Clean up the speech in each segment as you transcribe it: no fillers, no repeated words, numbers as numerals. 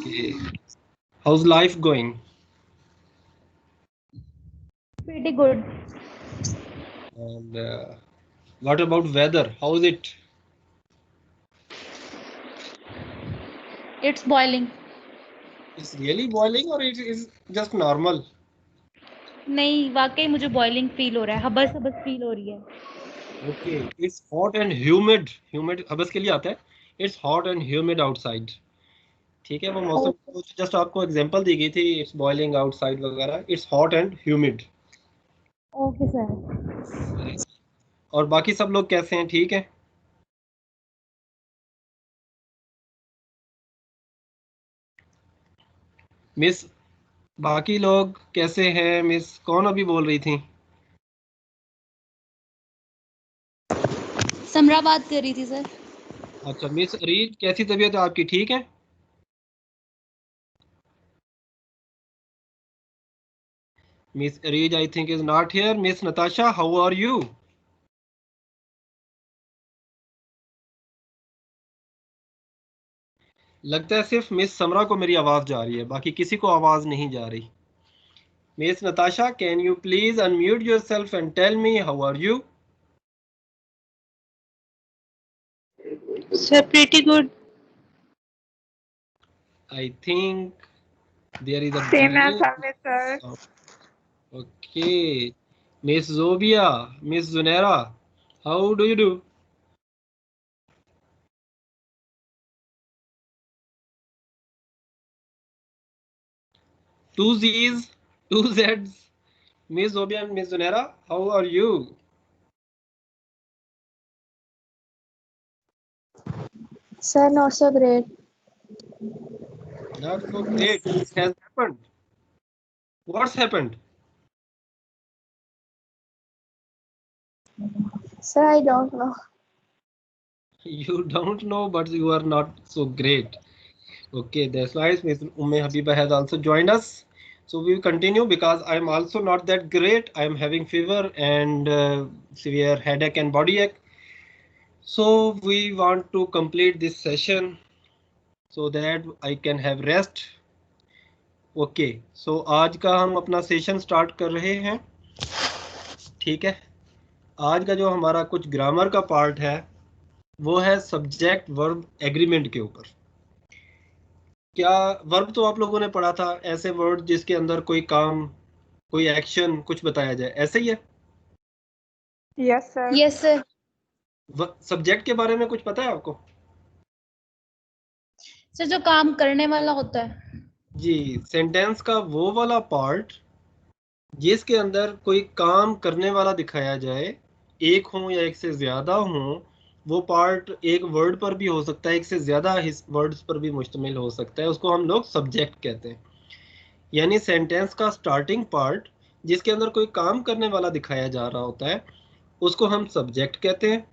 Okay. How's life going? Pretty good. And what about weather? How is it? It's boiling. It's really boiling or it is just normal? नहीं वाकई मुझे boiling feel हो रहा है, हबस हबस feel हो रही है. Okay. It's hot and humid. Humid हबस के लिए आता है. It's hot and humid outside. ठीक है, वो मौसम जस्ट आपको एग्जांपल दी गई थी. It's boiling outside वगैरह. It's hot and humid. Okay sir. और बाकी सब लोग कैसे हैं? ठीक है. मिस, बाकी लोग कैसे हैं? मिस कौन अभी बोल रही थी? समरा बात कर रही थी सर. अच्छा, मिस रीत कैसी तबीयत है आपकी? ठीक है. Miss Reed, I think, is not here. Miss Natasha, how are you? लगता है सिर्फ मिस समरा को मेरी आवाज जा रही है, बाकी किसी को आवाज नहीं जा रही. Miss Natasha, can you please unmute yourself and tell me how are you? Sir, pretty good. I think there is a Same delay. as always, sir. Okay. Miss Zobia, Miss Zunera, how do you do? Two Z's, two Z's. Miss Zobia and Miss Zunera, how are you? Sir, not so great. Not so great. What has happened? What's happened? Sir, I don't know. You don't know, but you are not so great. Okay, that's nice. Miss Umme Habiba has also joined us. So we will continue because I'm also not that great. I'm having fever and severe headache and body ache. So we want to complete this session so that I can have rest. Okay, so आज का हम अपना session start कर रहे हैं. ठीक है, आज का जो हमारा कुछ ग्रामर का पार्ट है वो है सब्जेक्ट वर्ब एग्रीमेंट के ऊपर. क्या वर्ब तो आप लोगों ने पढ़ा था, ऐसे वर्ड जिसके अंदर कोई काम, कोई एक्शन, कुछ बताया जाए, ऐसे ही है. Yes, sir. Yes sir. Subject के बारे में कुछ पता है आपको? सर जो काम करने वाला होता है. जी, सेंटेंस का वो वाला पार्ट जिसके अंदर कोई काम करने वाला दिखाया जाए, एक हो या एक से ज्यादा हो, वो पार्ट एक वर्ड पर भी हो सकता है, एक से ज्यादा वर्ड्स पर भी मुश्तमिल हो सकता है, उसको हम लोग सब्जेक्ट कहते हैं. यानी सेंटेंस का स्टार्टिंग पार्ट जिसके अंदर कोई काम करने वाला दिखाया जा रहा होता है उसको हम सब्जेक्ट कहते हैं.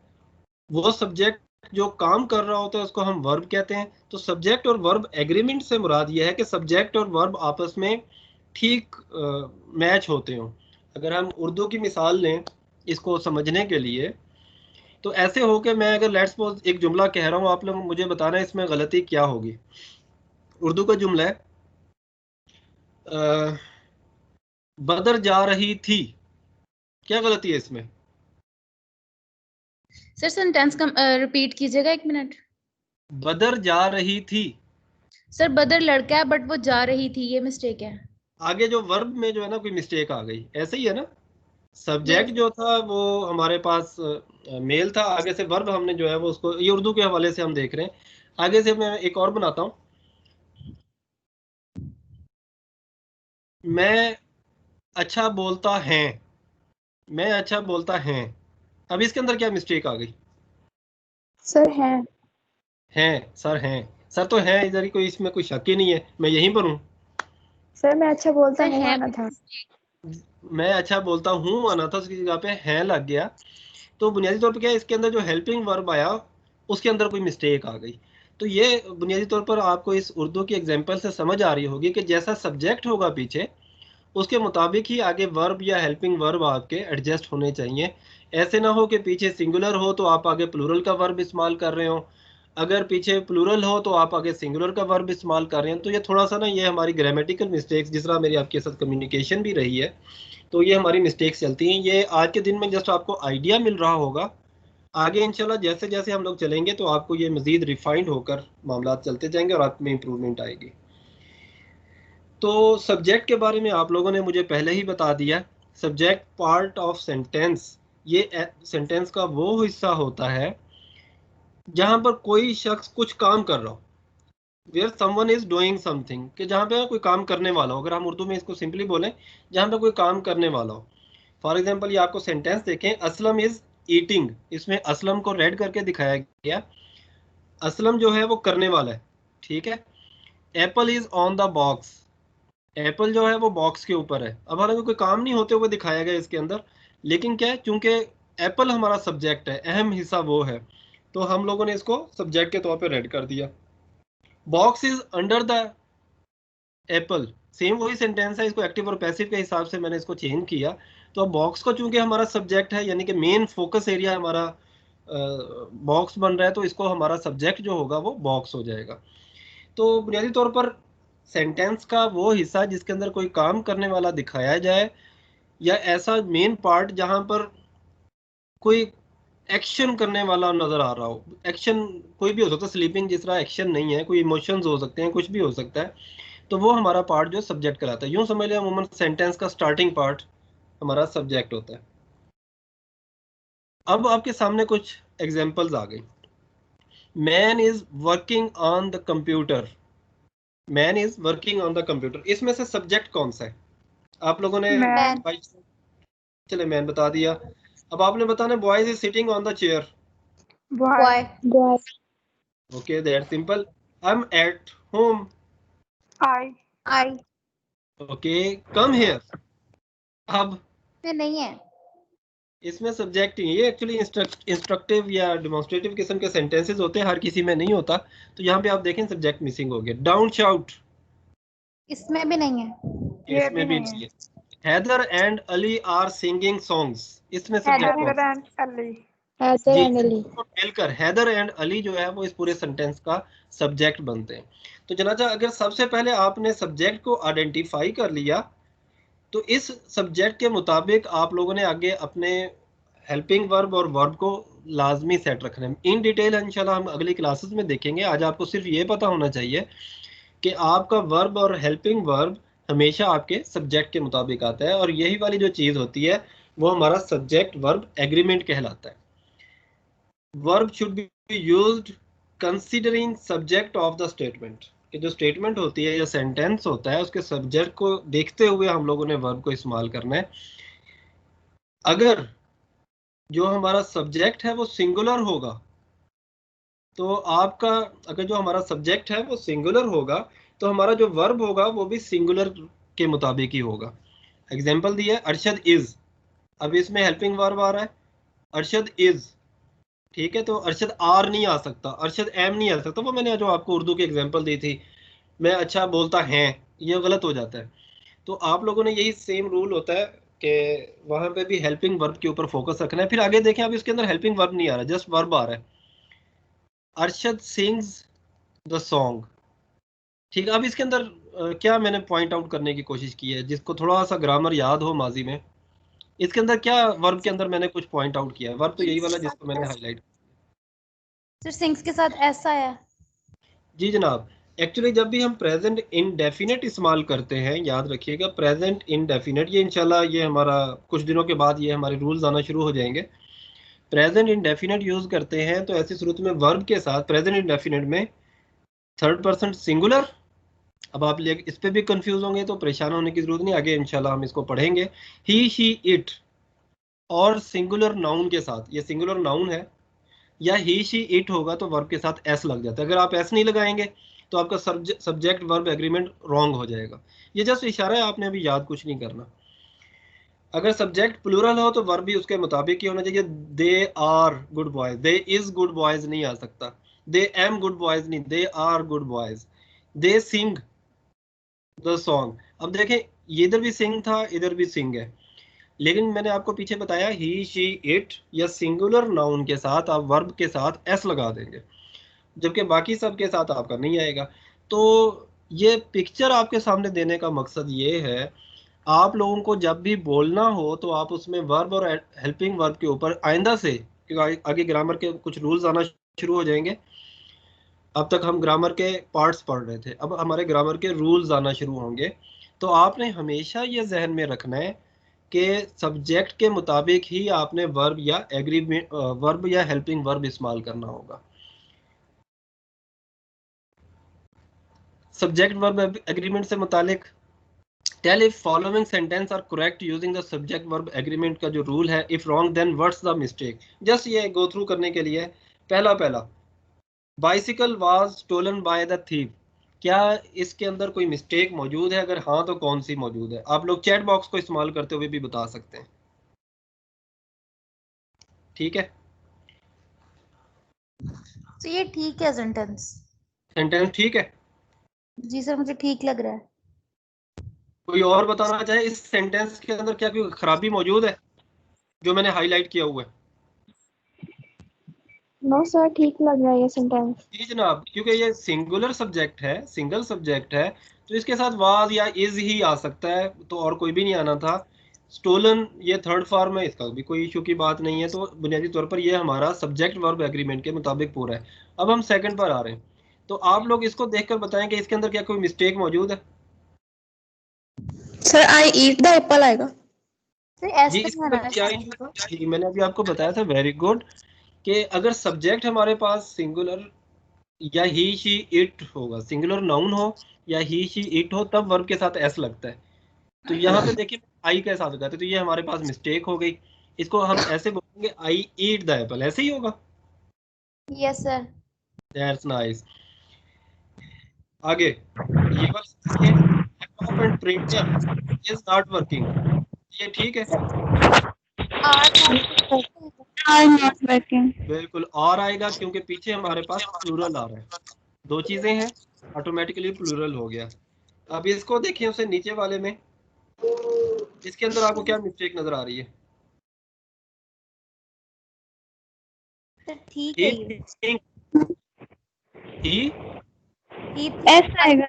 वो सब्जेक्ट जो काम कर रहा होता है उसको हम वर्ब कहते हैं. तो सब्जेक्ट और वर्ब एग्रीमेंट से मुराद ये है कि सब्जेक्ट और वर्ब आपस में ठीक मैच होते हों. अगर हम उर्दू की मिसाल लें इसको समझने के लिए, तो ऐसे हो कि मैं अगर लेट्स सपोज एक जुमला कह रहा हूँ, आप लोग मुझे बताना है इसमें गलती क्या होगी. उर्दू का जुमला है बदर जा रही थी. क्या गलती है इसमें? सर सेंटेंस का रिपीट कीजिएगा 1 मिनट. बदर जा रही थी. सर बदर लड़का है बट वो जा रही थी, ये मिस्टेक है. आगे जो वर्ब में जो है ना कोई मिस्टेक आ गई, ऐसे ही है ना. सब्जेक्ट जो था वो हमारे पास मेल था, आगे से वर्ब हमने जो है वो उसको, ये उर्दू के हवाले से हम देख रहे हैं. आगे से मैं एक और बनाता हूँ. मैं अच्छा बोलता है. मैं अच्छा बोलता है. अब इसके अंदर क्या मिस्टेक आ गई? Sir, है. हैं सर, हैं सर तो हैं, इधर ही कोई, इसमें कोई शक ही नहीं है. मैं यहीं पर हूँ. सर मैं अच्छा बोलता सर हूँ है आना था. मैं अच्छा बोलता हूँ आना था, उसकी जगह पे हैं लग गया. तो बुनियादी तौर पर क्या है, इसके अंदर जो हेल्पिंग वर्ब आया उसके अंदर कोई मिस्टेक आ गई. तो ये बुनियादी तौर पर आपको इस उर्दू की एग्जांपल से समझ आ रही होगी कि जैसा सब्जेक्ट होगा पीछे उसके मुताबिक ही आगे वर्ब या हेल्पिंग वर्ब आपके एडजस्ट होने चाहिए. ऐसे ना हो कि पीछे सिंगुलर हो तो आप आगे प्लूरल का वर्ब इस्तेमाल कर रहे हो, अगर पीछे प्लूरल हो तो आप आगे सिंगुलर का वर्ब इस्तेमाल कर रहे हैं। तो ये थोड़ा सा ना, ये हमारी ग्रामेटिकल मिस्टेक्स, जिस तरह मेरी आपके साथ कम्युनिकेशन भी रही है, तो ये हमारी मिस्टेक्स चलती हैं। ये आज के दिन में जस्ट आपको आइडिया मिल रहा होगा, आगे इंशाल्लाह जैसे जैसे हम लोग चलेंगे तो आपको ये मजीद रिफाइंड होकर मामला चलते जाएंगे और आप में इम्प्रूवमेंट आएगी। तो सब्जेक्ट के बारे में आप लोगों ने मुझे पहले ही बता दिया। सब्जेक्ट पार्ट ऑफ सेंटेंस, ये सेंटेंस का वो हिस्सा होता है जहां पर कोई शख्स कुछ काम कर रहा हो, where someone is doing something, कि जहां पे कोई काम करने वाला हो। अगर हम उर्दू में इसको सिंपली बोलें, जहां पे कोई काम करने वाला हो। फॉर एग्जांपल ये आपको सेंटेंस देखें, असलम इज ईटिंग, इसमें असलम को रेड करके दिखाया गया। असलम जो है वो करने वाला है, ठीक है। Apple is on the box, Apple जो है वो बॉक्स के ऊपर है। अब हालांकि कोई काम नहीं होते हुए दिखाया गया इसके अंदर, लेकिन क्या है, चूंकि एप्पल हमारा सब्जेक्ट है, अहम हिस्सा वो है, तो हम लोगों ने इसको सब्जेक्ट के तौर पे रेड कर दिया। Box is under the Apple, same वही सेंटेंस है, इसको एक्टिव और पैसिव के हिसाब से मैंने इसको चेंज किया। तो अब बॉक्स को चूंकि हमारा सब्जेक्ट है, यानी कि मेन फोकस एरिया हमारा बॉक्स बन रहा है, तो इसको हमारा सब्जेक्ट जो होगा वो बॉक्स हो जाएगा। तो बुनियादी तौर पर सेंटेंस का वो हिस्सा जिसके अंदर कोई काम करने वाला दिखाया जाए, या ऐसा मेन पार्ट जहां पर कोई एक्शन करने वाला नजर आ रहा हो। एक्शन कोई भी हो सकता है, स्लीपिंग जिस तरह एक्शन नहीं है, कोई इमोशंस हो सकते हैं, कुछ भी हो सकता है, तो वो हमारा पार्ट जो सब्जेक्ट कहलाता है। यूं समझ लिया, अमूमन सेंटेंस का स्टार्टिंग पार्ट हमारा सब्जेक्ट होता है। अब आपके सामने कुछ एग्जांपल्स आ गई। Man is working on the computer, man is working on the computer, इसमें से सब्जेक्ट कौन सा है? आप लोगों ने Man. चले मैन बता दिया। अब आपने बताना boys is sitting on the chair. Boy. Boy. Okay, that simple. I am at home. I. Okay, come here. अब नहीं है, इसमें सब्जेक्ट ही, ये एक्चुअली इंस्ट्रक्टिव या डेमोन्स्ट्रेटिव किस्म के सेंटेंसेस होते हैं, हर किसी में नहीं होता। तो यहाँ पे आप देखें सब्जेक्ट मिसिंग हो गया। डाउन शाउट, इसमें भी नहीं है। ये इसमें भी भी नहीं नहीं है। Haider and Ali are singing songs, इसमें है। सब्जेक्ट कौन Heather सा? and Ali. Heather ji, and Ali. तो मिलकर हैदर एंड अली जो है वो इस पूरे सेंटेंस का सब्जेक्ट बनते हैं। तो जनाजा, अगर सबसे पहले आपने सब्जेक्ट को आइडेंटिफाई कर लिया, तो इस सब्जेक्ट के मुताबिक आप लोगों ने आगे अपने हेल्पिंग वर्ब और वर्ब को लाजमी सेट रखना है। इन डिटेल इंशाल्लाह हम अगली क्लासेस में देखेंगे। आज आपको सिर्फ ये पता होना चाहिए कि आपका वर्ब और हेल्पिंग वर्ब हमेशा आपके सब्जेक्ट के मुताबिक आता है, और यही वाली जो चीज़ होती है वो हमारा सब्जेक्ट वर्ब एग्रीमेंट कहलाता है। Verb should be used considering subject of the statement, कि जो स्टेटमेंट होती है या सेंटेंस होता है उसके सब्जेक्ट को देखते हुए हम लोगों ने वर्ब को इस्तेमाल करना है। अगर जो हमारा सब्जेक्ट है वो सिंगुलर होगा, तो आपका, अगर जो हमारा सब्जेक्ट है वो सिंगुलर होगा, तो हमारा जो वर्ब होगा वो भी सिंगुलर के मुताबिक ही होगा। एग्जाम्पल दिया, अरशद इज। अब इसमें हेल्पिंग वर्ब आ रहा है, अरशद इज, ठीक है। तो अरशद आर नहीं आ सकता, अरशद एम नहीं आ सकता। वो मैंने जो आपको उर्दू की एग्जाम्पल दी थी, मैं अच्छा बोलता है, ये गलत हो जाता है। तो आप लोगों ने यही सेम रूल होता है कि वहां पे भी हेल्पिंग वर्ब के ऊपर फोकस रखना है। फिर आगे देखें, अब इसके अंदर हेल्पिंग वर्ब नहीं आ रहा, जस्ट वर्ब आ रहा है। अरशद सिंग्स द सॉन्ग, ठीक है। अब इसके अंदर क्या मैंने पॉइंट आउट करने की कोशिश की है, जिसको थोड़ा सा ग्रामर याद हो माजी में, इसके अंदर क्या वर्ब के अंदर मैंने कुछ पॉइंट आउट किया है। वर्ब तो यही वाला जिसको मैंने हाईलाइट। सर सिंग्स के साथ ऐसा है। जी जनाब, एक्चुअली जब भी हम प्रेजेंट इनडेफिनेट इस्तेमाल करते हैं, याद रखिएगा प्रेजेंट इनडेफिनेट, ये इंशाल्लाह ये हमारा कुछ दिनों के बाद ये हमारे रूल्स आना शुरू हो जाएंगे। प्रेजेंट इनडेफिनेट यूज करते हैं तो ऐसी सूरत में वर्ब के साथ प्रेजेंट इनडेफिनेट में थर्ड पर्सन सिंगुलर। अब आप इस पे भी कंफ्यूज होंगे तो परेशान होने की जरूरत नहीं, आगे इंशाल्लाह हम इसको पढ़ेंगे। ही शी इट, और सिंगुलर नाउन के साथ, ये सिंगुलर नाउन है, या ही शी इट होगा तो वर्ब के साथ एस लग जाता है। अगर आप एस नहीं लगाएंगे तो आपका सब्जेक्ट वर्ब एग्रीमेंट रॉन्ग हो जाएगा। ये जस्ट इशारा है, आपने अभी याद कुछ नहीं करना। अगर सब्जेक्ट प्लूरल हो तो वर्ब भी उसके मुताबिक ही होना चाहिए। They are good boys, they is good boys नहीं आ सकता, दे एम गुड बॉयज नहीं, they are good boys. They sing the song, अब देखें इधर भी सिंग था, इधर भी सिंग है, लेकिन मैंने आपको पीछे बताया ही शी इट या सिंगुलर नाउन के साथ आप वर्ब के साथ एस लगा देंगे। जबकि बाकी सब के साथ आपका नहीं आएगा। तो ये पिक्चर आपके सामने देने का मकसद ये है, आप लोगों को जब भी बोलना हो तो आप उसमें वर्ब और हेल्पिंग वर्ब के ऊपर आइंदा से, क्योंकि आगे ग्रामर के कुछ रूल्स आना शुरू हो जाएंगे। अब तक हम ग्रामर के पार्ट्स पढ़ रहे थे, अब हमारे ग्रामर के रूल्स आना शुरू होंगे। तो आपने हमेशा ये जहन में रखना है कि सब्जेक्ट के मुताबिक ही आपने वर्ब या एग्रीमेंट वर्ब या हेल्पिंग वर्ब इस्तेमाल करना होगा। सब्जेक्ट वर्ब एग्रीमेंट से मुतालिक tell if following sentence are correct using the subject verb agreement का जो रूल है, if wrong then what's the mistake. Just ये गो थ्रू करने के लिए, पहला bicycle was stolen by the thief, क्या इसके अंदर कोई मिस्टेक मौजूद है? अगर हाँ तो कौन सी मौजूद है? आप लोग चैट बॉक्स को इस्तेमाल करते हुए भी बता सकते हैं, ठीक है? तो ये ठीक है सेंटेंस? सेंटेंस ठीक है? जी सर, मुझे ठीक लग रहा है। कोई और बताना चाहे इस सेंटेंस के अंदर क्या कोई खराबी मौजूद है जो मैंने हाईलाइट किया हुआ है? नो सर, ठीक लग रहा है ये सेंटेंस। जी जनाब, क्योंकि ये सिंगुलर सब्जेक्ट है, सिंगल सब्जेक्ट है, तो इसके साथ वाज या इज ही आ सकता है, तो और कोई भी नहीं आना था। स्टोलन ये थर्ड फॉर्म है, इसका भी कोई इशू की बात नहीं है। तो बुनियादी तौर पर ये हमारा सब्जेक्ट वर्ब एग्रीमेंट के मुताबिक पूरा है। अब हम सेकंड पर आ रहे हैं, तो आप लोग इसको देखकर बताएं कि इसके अंदर क्या कोई मिस्टेक मौजूद है? Sir I eat the Apple आएगा। सर जी, ऐसा इसके नहीं अंदर आना क्या चाहिए। इशू था? जी, मैंने अभी आपको बताया था, वेरी गुड, कि अगर सब्जेक्ट हमारे पास सिंगुलर या ही शी इट होगा, सिंगुलर नाउन हो या ही शी इट हो, तब वर्ब के साथ एस लगता है। तो यहाँ पे देखिए आई के साथ लगाते, तो ये हमारे पास मिस्टेक हो गई। इसको हम ऐसे बोलेंगे आई ईट द एप्पल, ऐसे ही होगा। Yes sir. That's nice. आगे ये वाला देखिए, laptop and printer is not working, ये ठीक है? I am not working. बिल्कुल और आएगा, क्योंकि पीछे हमारे पास प्लूरल आ रहा है, दो चीजें हैं, ऑटोमेटिकली प्लूरल हो गया। अब इसको देखिए उसे नीचे वाले में, इसके अंदर आपको क्या मिस्टेक नजर आ रही है? सर ठीक है ही ये। थिंक, ही, ऐसा आएगा।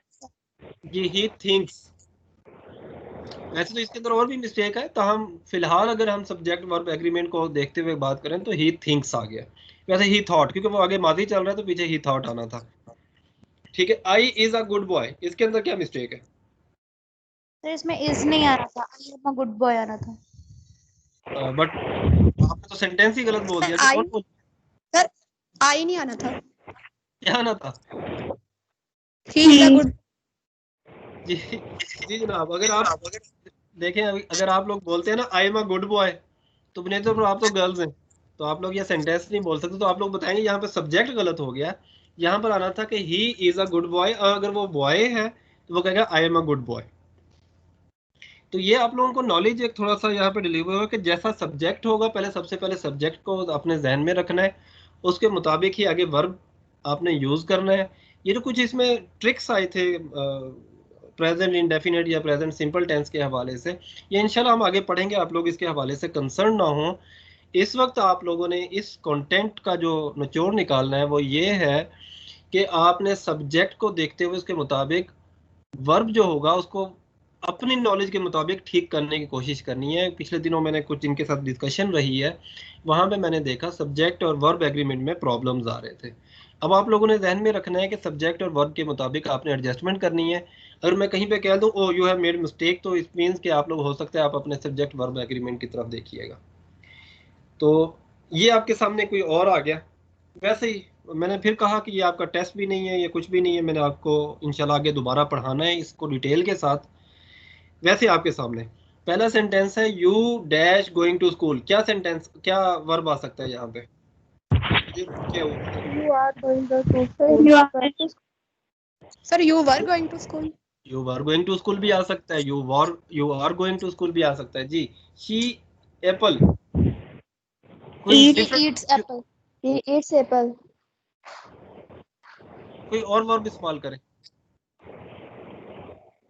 ये ही थिंक्स। वैसे तो इसके अंदर और भी मिस्टेक है, तो हम फिलहाल अगर हम सब्जेक्ट वर्ब एग्रीमेंट को देखते हुए बात करें तो ही थिंक्स आ गया। वैसे ही थॉट, क्योंकि वो आगे माजी चल रहा है तो पीछे ही थॉट आना था। ठीक है, I is a good boy, इसके अंदर क्या मिस्टेक है? सर इसमें इज नहीं आ रहा था, I am a good boy आना था। बट आपने तो सेंटेंस ही गलत बोल दिया, कि आई, कौन बोल, सर आई नहीं आना था। क्या आना था? He is a good. जी जी जनाब, अगर आप देखें, अगर आप लोग बोलते हैं ना I am a good boy, तो बुनियादी तौर पर आप तो गर्ल्स हैं, तो आप लोग ये सेंटेंस नहीं बोल सकते, तो आप लोग बताएंगे यहाँ पे सब्जेक्ट गलत हो गया। यहाँ पर आना था कि he is a good boy, और अगर वो बॉय है तो वो कहेगा I am a good boy. तो ये आप लोगों को नॉलेज एक थोड़ा सा यहाँ पे डिलीवर होगा कि जैसा सब्जेक्ट होगा, पहले सबसे पहले सब्जेक्ट को अपने जहन में रखना है, उसके मुताबिक ही आगे वर्ब आपने यूज करना है। ये जो कुछ इसमें ट्रिक्स आए थे प्रेजेंट इंडेफिनिट या प्रेजेंट सिंपल टेंस के हवाले से, ये इंशाल्लाह हम आगे पढ़ेंगे, आप लोग इसके हवाले से कंसर्न ना हो। इस वक्त आप लोगों ने इस कंटेंट का जो निचोड़ निकालना है वो ये है कि आपने सब्जेक्ट को देखते हुए उसके मुताबिक वर्ब जो होगा उसको अपनी नॉलेज के मुताबिक ठीक करने की कोशिश करनी है। पिछले दिनों मैंने कुछ इनके साथ डिस्कशन रही है, वहां पे मैंने देखा सब्जेक्ट और वर्ब एग्रीमेंट में प्रॉब्लम्स आ रहे थे। अब आप लोगों ने जहन में रखना है कि सब्जेक्ट और वर्ब के मुताबिक आपने एडजस्टमेंट करनी है। अगर मैं कहीं पे कह दूं ओ यू हैव मेड मिस्टेक, तो इट मीन्स कि आप लोग हो सकता है आप अपने सब्जेक्ट वर्ब एग्रीमेंट की तरफ देखिएगा। तो ये आपके सामने कोई और आ गया। वैसे ही मैंने फिर कहा कि ये आपका टेस्ट भी नहीं है, ये कुछ भी नहीं है, मैंने आपको इंशाल्लाह आगे दोबारा पढ़ाना है इसको डिटेल के साथ। वैसे आपके सामने पहला सेंटेंस है you dash going to school, क्या सेंटेंस, क्या वर्ब आ सकता है यहाँ पे? ये क्या हुआ? You are going to school. You are to sir, you were going to school. You are going to school भी आ सकता है, you are going to school भी आ सकता है। जी, शी एप्पल, कोई She eats different, apple. He eats apple. कोई और वर्ब इस्तेमाल करें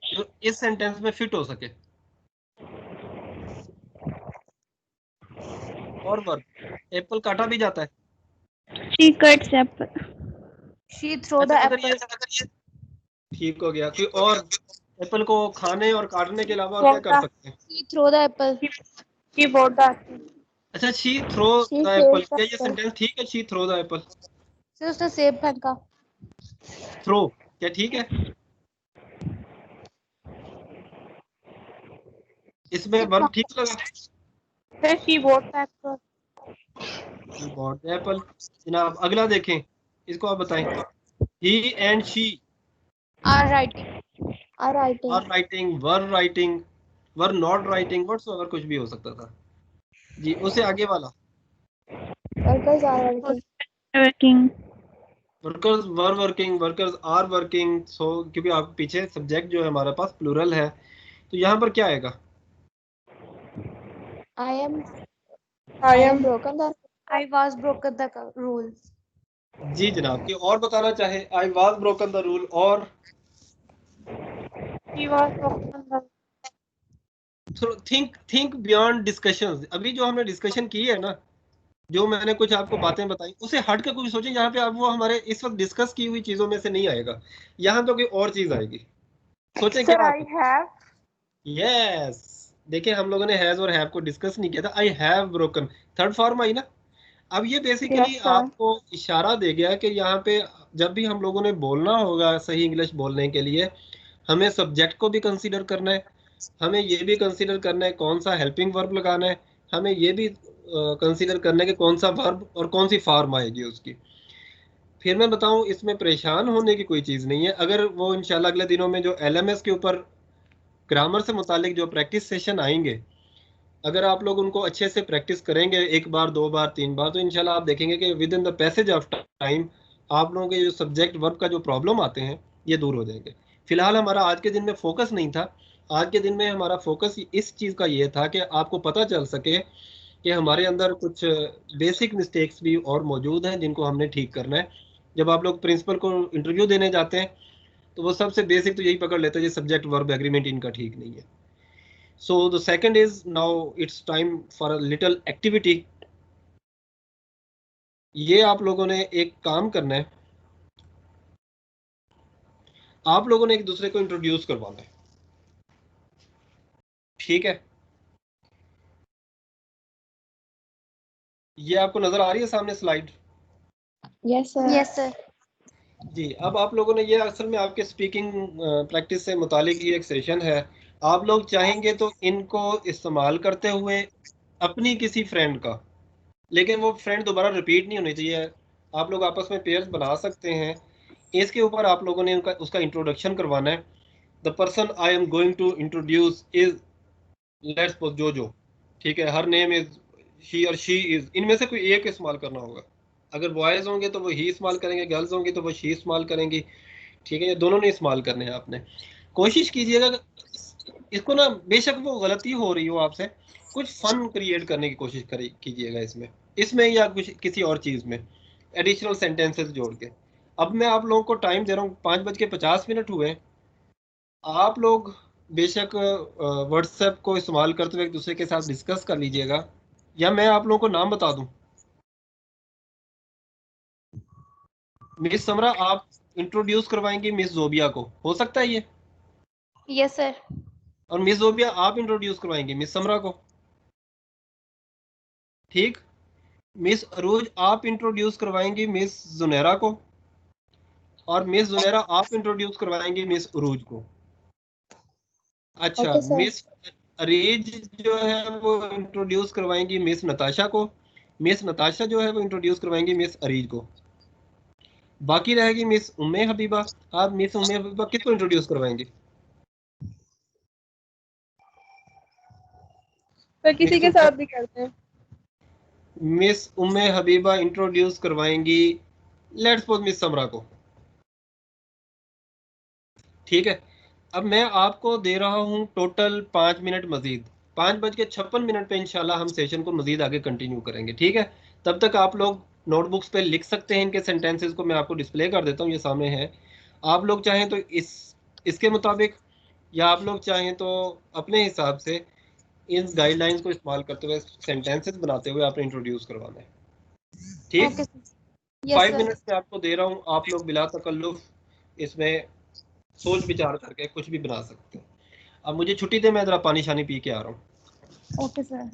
जो इस सेंटेंस में फिट हो सके। और वर्ब, एप्पल काटा भी जाता है। She cuts apple. She throw the अच्छा, अगर apple. ये ठीक हो गया, कोई और एप्पल को खाने और काटने के अलावा और क्या कर सकते हैं? She throw the apple. She bought the apple. अच्छा, she throw She the saves apple, the क्या ये apple. सेंटेंस ठीक है? शी थ्रो द एप्पल, से उसने सेब फेंका. थ्रो क्या ठीक है? इसमें वर्ब ठीक लगा? Sir, she bought the apple. She bought the apple. जनाब अगला देखें, इसको आप बताएं। He and she Are writing. Are writing. Are writing, were not writing, whatsoever कुछ भी हो सकता था जी। उससे आगे वाला Workers are working. Working. Workers were working, workers are working. So क्योंकि आप पीछे सब्जेक्ट जो है हमारे पास प्लूरल है, तो यहाँ पर क्या आएगा? I am. I am. broken the. I was broken the rule. जी जनाब, कि और बताना चाहे I was broken the rule, और She was broken the. Think beyond discussions. अभी जो हमने डिस्कशन की है ना, जो मैंने कुछ आपको बातें बताई, उसे हट के कुछ सोचें जहाँ पे आप वो हमारे इस वक्त डिस्कस की हुई चीजों में से नहीं आएगा, यहाँ तो कोई और चीज आएगी। सोचें Sir, क्या? I have. यस, देखिए हम लोगों ने हैज और हैव को डिस्कस नहीं किया था। I have broken, third form आई ना। अब ये बेसिकली Yes, sir. आपको इशारा दे गया कि यहाँ पे जब भी हम लोगों ने बोलना होगा सही इंग्लिश बोलने के लिए, हमें सब्जेक्ट को भी कंसीडर करना है, हमें ये भी कंसीडर करना है कौन सा हेल्पिंग वर्ब लगाना है, हमें ये भी कंसीडर करना है कि कौन सा वर्ब और कौन सी फॉर्म आएगी उसकी। फिर मैं बताऊं, इसमें परेशान होने की कोई चीज़ नहीं है। अगर वो इंशाल्लाह अगले दिनों में जो एलएमएस के ऊपर ग्रामर से मुतालिक जो प्रैक्टिस सेशन आएंगे, अगर आप लोग उनको अच्छे से प्रैक्टिस करेंगे, एक बार, दो बार, तीन बार, तो इंशाल्लाह आप देखेंगे कि with in the passage of time आप लोगों के जो सब्जेक्ट वर्ब का जो प्रॉब्लम आते हैं ये दूर हो जाएंगे। फिलहाल हमारा आज के दिन में फोकस नहीं था। आज के दिन में हमारा फोकस इस चीज़ का ये था कि आपको पता चल सके कि हमारे अंदर कुछ बेसिक मिस्टेक्स भी और मौजूद हैं जिनको हमने ठीक करना है। जब आप लोग प्रिंसिपल को इंटरव्यू देने जाते हैं तो वो सबसे बेसिक तो यही पकड़ लेते हैं, सब्जेक्ट वर्ब एग्रीमेंट इनका ठीक नहीं है। So the second is, now it's time for a little activity. ये आप लोगों ने एक काम करना है, आप लोगों ने एक दूसरे को इंट्रोड्यूस करवाना है, ठीक है? ये आपको नजर आ रही है सामने slide? Yes sir. Yes sir. जी, अब आप लोगों ने, ये असल में आपके स्पीकिंग प्रैक्टिस से मुतालिक ही एक सेशन है। आप लोग चाहेंगे तो इनको इस्तेमाल करते हुए अपनी किसी फ्रेंड का, लेकिन वो फ्रेंड दोबारा रिपीट नहीं होनी चाहिए, आप लोग आपस में पेयर्स बना सकते हैं। इसके ऊपर आप लोगों ने उनका उसका इंट्रोडक्शन करवाना है। The person I am going to introduce is, let's suppose Jojo, ठीक है? हर नेम इज, ही और शी इज, इनमें से कोई एक इस्तेमाल करना होगा। अगर बॉयज होंगे तो वो ही इस्तेमाल करेंगे, गर्ल्स होंगी तो वो शी इस्तेमाल करेंगी, ठीक है? ये दोनों ने इस्तेमाल करने हैं आपने। कोशिश कीजिएगा इसको ना, बेशक वो गलती हो रही हो आपसे, कुछ फन क्रिएट करने की कोशिश कीजिएगा इसमें, या कुछ किसी और चीज में एडिशनल सेंटेंसेस जोड़ के। अब मैं आप लोगों को टाइम दे रहा हूँ, 5:50 हुए। आप लोग बेशक व्हाट्सएप को इस्तेमाल करते हुए एक दूसरे के साथ डिस्कस कर लीजिएगा, या मैं आप लोगों को नाम बता दूं। मिस समरा आप इंट्रोड्यूस करवाएंगी मिस जोबिया को, हो सकता है ये? Yes sir. और मिस जोबिया आप इंट्रोड्यूस करवाएंगी मिस समरा को, ठीक? मिस अरूज आप इंट्रोड्यूस करवाएंगी मिस जुनैरा को, और मिस जुनैरा आप इंट्रोड्यूस करवाएंगी मिस अरूज को। अच्छा, Okay sir. मिस अरीज जो है वो इंट्रोड्यूस करवाएंगी मिस नताशा को, मिस नताशा जो है वो इंट्रोड्यूस करवाएंगी मिस अरीज को। बाकी रहेगी मिस उम्मे हबीबा। आप मिस उम्मे हबीबा किसको इंट्रोड्यूस करवाएंगे? तो किसी के साथ भी करते हैं। मिस उम्मे हबीबा इंट्रोड्यूस करवाएंगी लेट्स सपोज मिस समरा को, ठीक है? अब मैं आपको दे रहा हूं टोटल 5 मिनट मजीद, 5:56 पे इंशाल्लाह हम सेशन को मजीद आगे कंटिन्यू करेंगे, ठीक है? तब तक आप लोग नोटबुक्स पे लिख सकते हैं इनके सेंटेंसेस को, मैं आपको डिस्प्ले कर देता हूँ, ये सामने है। आप लोग चाहें तो इसके मुताबिक, या आप लोग चाहें तो अपने हिसाब से इन गाइडलाइंस को इस्तेमाल करते हुए सेंटेंसेस बनाते हुए आपने इंट्रोड्यूस करवाना है, ठीक? Okay sir. Yes, 5 sir. Minutes में आपको दे रहा हूँ, आप लोग बिला तकल्लुफ इसमें सोच विचार करके कुछ भी बना सकते हैं। अब मुझे छुट्टी दे, मैं जरा पानी शानी पी के आ रहा हूँ। Okay sir.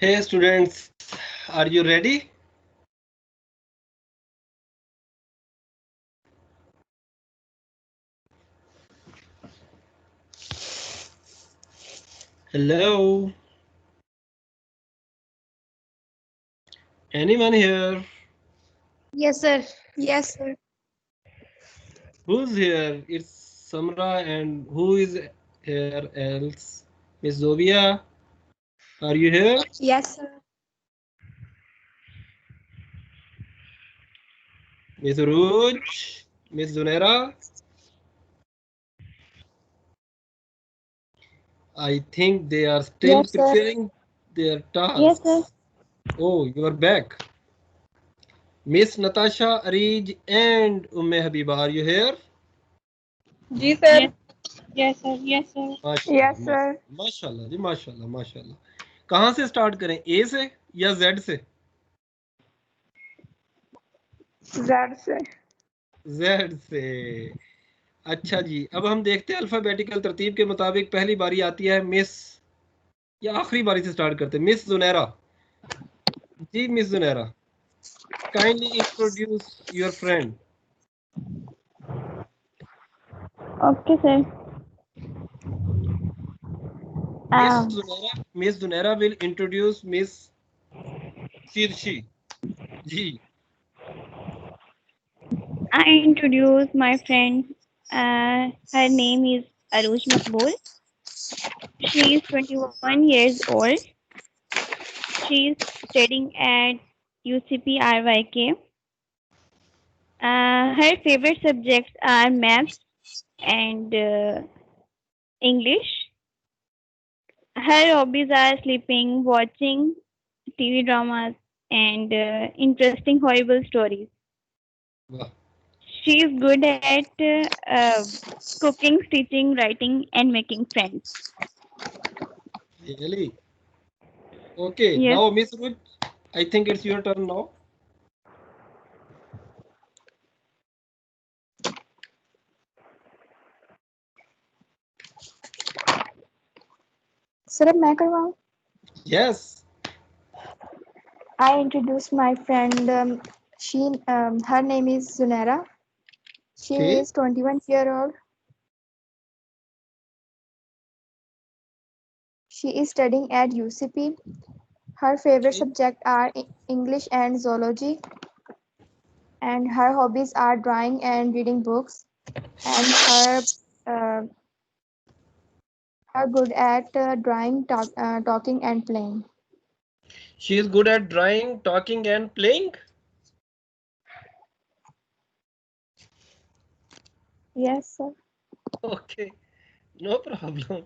Hey students, are you ready? Hello? Anyone here? Yes, sir. Yes, sir. Who's here? It's Samra, and who is here else? Miss Zobia, are you here? Yes, sir. Miss Rouge, Miss Zunera? I think they are still Yes, sir. preparing their Yes, sir. tasks. Oh, you are back. Miss Natasha, Arij, and Umme Habiba, are you here? जी sir. Yes, sir. Yes, sir. माशाल्लाह, Yes, sir. माशाल्लाह जी, माशाल्लाह, माशाल्लाह. कहाँ से start करें, ए से या जेड से? Z से. जेड से. अच्छा जी, अब हम देखते हैं अल्फाबेटिकल तरतीब के मुताबिक पहली बारी आती है मिस, या आखिरी बारी से स्टार्ट करते हैं, मिस जुनैरा. जी miss Junaira, kindly introduce your friend. Okay, sir. Miss Junaira will introduce miss Sirshi. जी. I introduce my friend. Her name is Arush Makbul. She is 21 years old. She is studying at UCP RYK. Her favorite subjects are maths and English. Her hobbies are sleeping, watching TV dramas, and interesting horrible stories. वाह. She is good at cooking, stitching, writing, and making friends. Really? Okay, Yes. now Miss Ruth, I think it's your turn now. Sir अब मैं करवाऊँ. Yes. I introduce my friend. Her name is Zunaira. She Okay. is 21-year-old. She is studying at UCP. Her favorite subjects are English and zoology. And her hobbies are drawing and reading books. And her good at drawing, talking, and playing. She is good at drawing, talking, and playing. Yes, sir. Okay, no problem.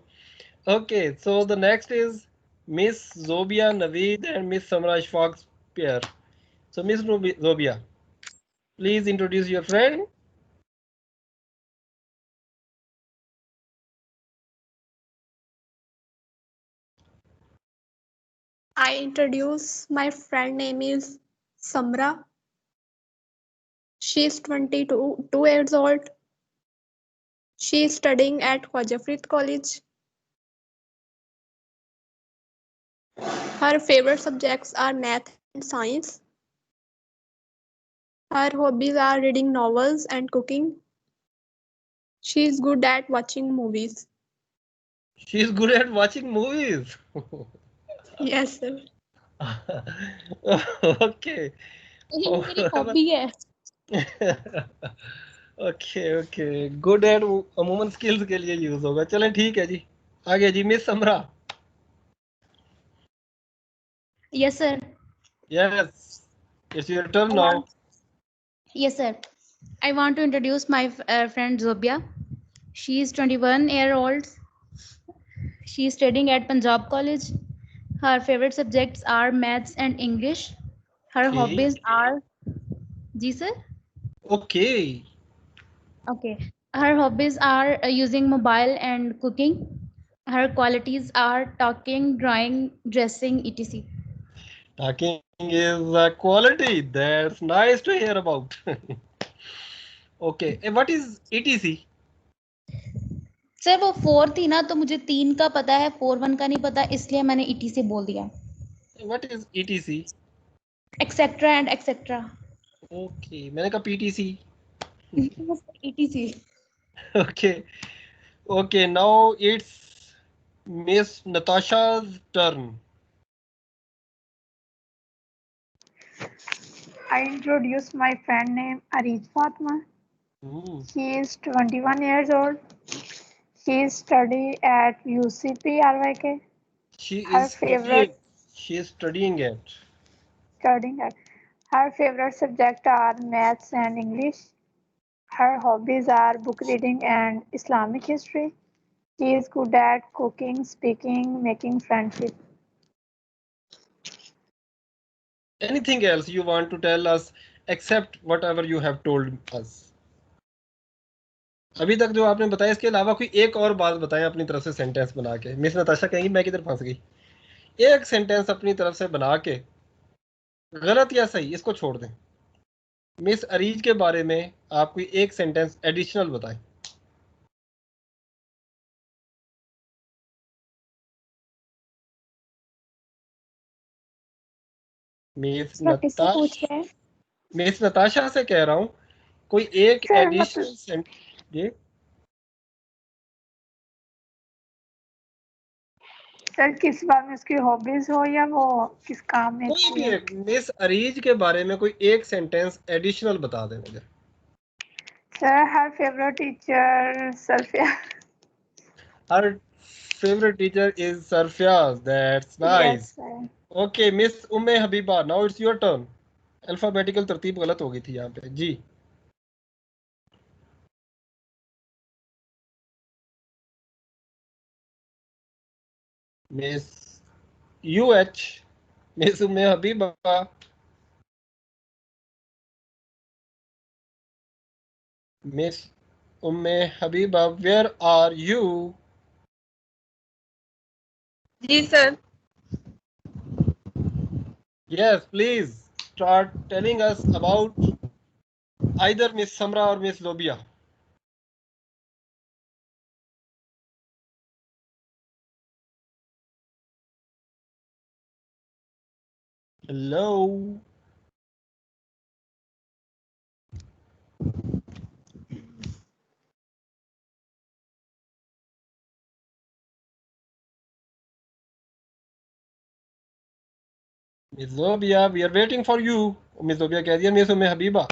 Okay, so the next is Miss Zobia Naveed and Miss Samra Ishfaq's pair. So Miss Zobia, please introduce your friend. I introduce my friend name is Samra. She is 22 years old. She is studying at Khwaja Farid College. Her favorite subjects are math and science. Her hobbies are reading novels and cooking. She is good at watching movies. She is good at watching movies. Yes, sir. Okay. यही मेरी hobby है. Okay okay, good at अमूमन skills के लिए use होगा. चलें ठीक है जी, आगे जी miss Samra. Yes, sir. Yes, it's your turn now. Yes, sir. I want to introduce my friend Zobia. She is 21-year-old. She is studying at Punjab College. Her favorite subjects are maths and English. Her hobbies are... जी sir? Okay. Okay. Her hobbies are using mobile and cooking. Her qualities are talking, drawing, dressing, etc. Talking is a quality. That's nice to hear about. Okay. What is ETC? Sir वो 4 थी ना, तो मुझे 3 का पता है, 4 1 का नहीं पता, इसलिए मैंने ET से बोल दिया. What is ETC? Etc. and etc. Okay, मैंने कहा PTC. etc. Okay. Okay, now it's Miss Natasha's turn. I introduce my friend named Arij Fatma. She is 21 years old. She is study at UCP RYK. She Her is favorite studying at. studying at her favorite subjects are maths and English. Her hobbies are book reading and Islamic history. She is good at cooking, speaking, making friendship. Anything else you want to tell us except whatever you have told us? अभी तक जो आपने बताया इसके अलावा कोई एक और बात बताएं अपनी तरफ से सेंटेंस बना के. मिस नताशा कहेंगी मैं किधर फंस गई. एक सेंटेंस अपनी तरफ से बना के, गलत या सही इसको छोड़ दें. मिस अरीज के बारे में आप कोई एक सेंटेंस एडिशनल बताएं. मिस किससे पूछ रहे हैं? मिस नताशा से कह रहा हूं कोई एक सर एडिशनल ये सर किस बात में उसकी हॉबीज हो या वो किस काम में कोई अच्छी भी है? एक मिस अरीज के बारे में कोई एक सेंटेंस एडिशनल बता दें मुझे. Sir her favourite teacher Salfia. Her favorite teacher is Sarfiaz. That's nice. Yes sir. Okay, Miss Umme Habiba, now it's your turn. Alphabetical तरतीब गलत हो गई थी यहाँ पे जी. Miss UH, miss Umme Habiba. Miss Umme Habiba, where are you? जी sir. Yes, please start telling us about either Miss Samra or Miss Lobia. Hello. Miss Lobia, we are waiting for you. Miss Lobia कह दिया Miss Umme Habiba.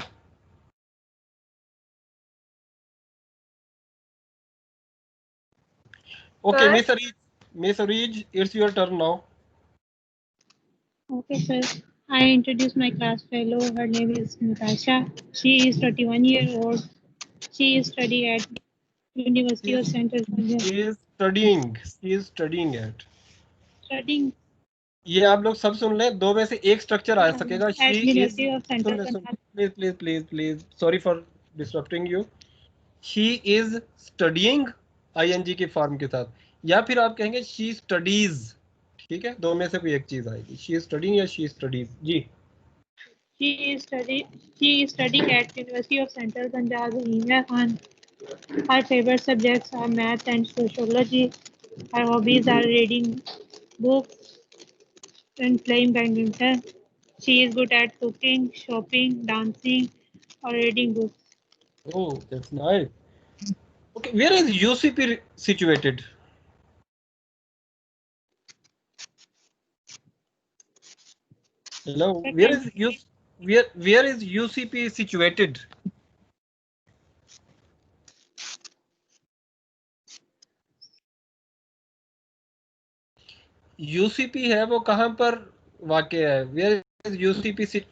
Okay, Sir? Miss Arij, it's your turn now. Okay, sir. I introduce my class fellow. Her name is Natasha. She is 31 years old. She is studying at University of Central India. She is studying. She is studying at. Studying ये आप लोग सब सुन लें. दो में से एक structure आ सकेगा. at She is. University of Central soon India. please. Sorry for disrupting you. She is studying ing के फॉर्म के साथ, या फिर आप कहेंगे she studies. ठीक है, दो में से कोई एक चीज आएगी. She is studying या she studies ji. She is studying at University of Central Punjab, Rahimia Khan. Her favorite subjects are math and sociology. Her hobbies are reading books and playing badminton. She is good at cooking, shopping, dancing, or reading books. Oh, that's nice. Okay, where is UCP situated? Hello, where is UCP situated? UCP है वो कहाँ पर वाक़ है? Where is UCP